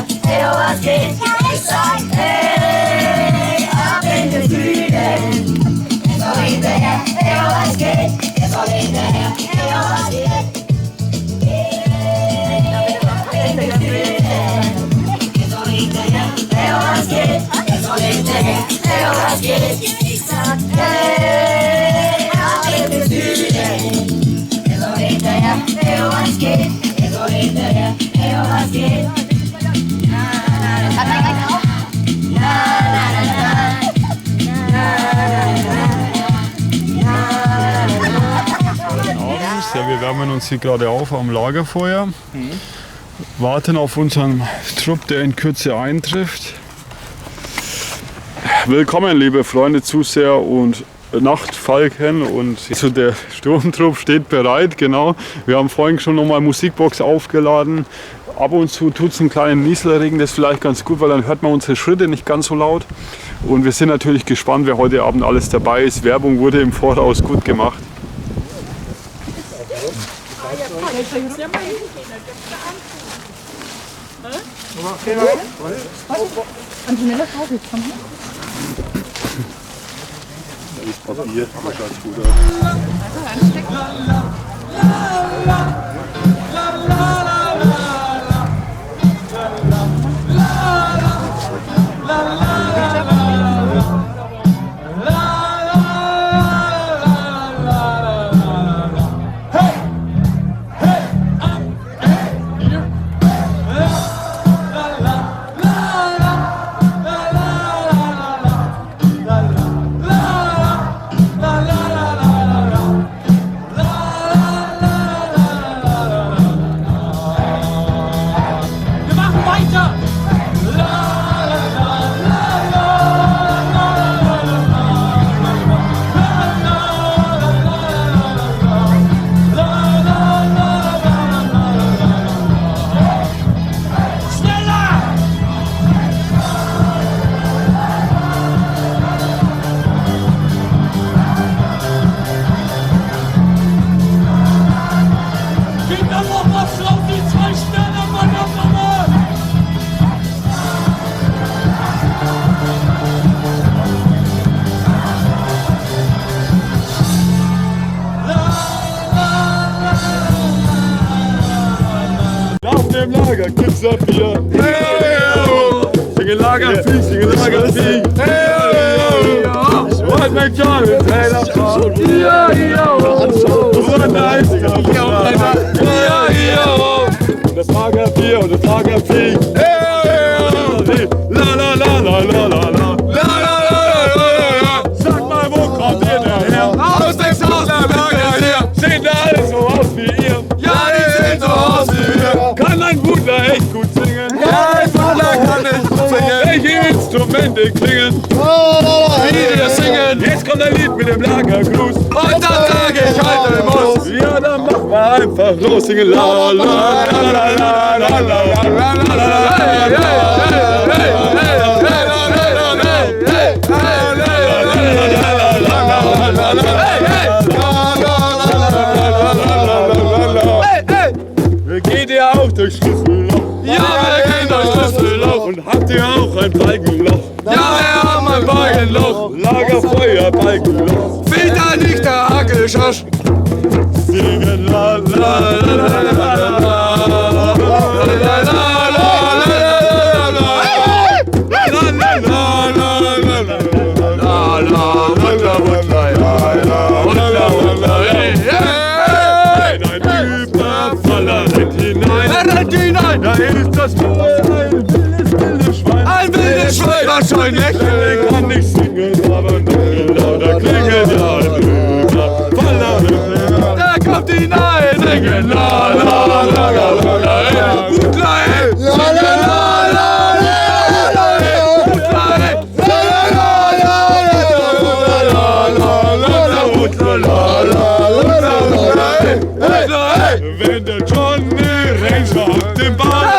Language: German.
hinterher, hey, oh, was geht? Ich sag, hey, ab in den Süden. Ist so hinterher, hey, oh, was geht? Ist so hinterher, hey, oh, was geht? Ab in den Süden. Ist so hinterher, hey, oh, was geht? Ist so hinterher, hey, oh, was geht? Ich sag, hey, ab in den Süden. Ist so hinterher, hey, oh, was geht? Ist so hinterher, hey, oh, was geht? Ja, wir wärmen uns hier gerade auf am Lagerfeuer, warten auf unseren Trupp, der in Kürze eintrifft. Willkommen, liebe Freunde, Zuseher und Nachtfalken, und also der Sturmtrupp steht bereit, genau. Wir haben vorhin schon nochmal Musikbox aufgeladen. Ab und zu tut es einen kleinen Nieselregen, das ist vielleicht ganz gut, weil dann hört man unsere Schritte nicht ganz so laut. Und wir sind natürlich gespannt, wer heute Abend alles dabei ist. Werbung wurde im Voraus gut gemacht. Da ist Papier, das schaut gut aus. Im Lager gibt's da Bier. Singe Lagervieh, singe Lagervieh. What my God, Taylor Farm. Und das Lagerbier und das Lagervieh. La la la la la la la. Sag mal, wo kommt ihr denn her? Aus Texas, her. Sehen da alle so aus wie ihr? Ja, die sehen so aus wie wir. Kann ein Butler echt gut singen? Ja, ein Butler kann echt gut singen. Welche Instrumente klingen? Wie die das singen? Jetzt kommt ein Lied mit dem Lagergruß. Und dann sag ich halt, der muss. Ja, dann mach mal einfach los, singen. La la la la la la la la la la la. Geht ihr auch durch Schlüsselloch? Ja, wir gehen durch Schlüsselloch. Und habt ihr auch ein Balkenloch? Ja, wir haben ein Balkenloch. Lagerfeuer, Balkenloch. Fehlt da nicht der Hackelschosch? Singen la la la la la la. Da ist das Tor ein wildes Schwein. Ein wildes Schwein wahrscheinlich. Der kann nicht singen, aber noch lauter klingelt ja drüber. Da kommt hinein, singen la la la la la la. Butler, ey, singen la la la la. Butler, ey, singen la la la. Butler, la la la la. Wenn der Johnny Ranger auf dem Ball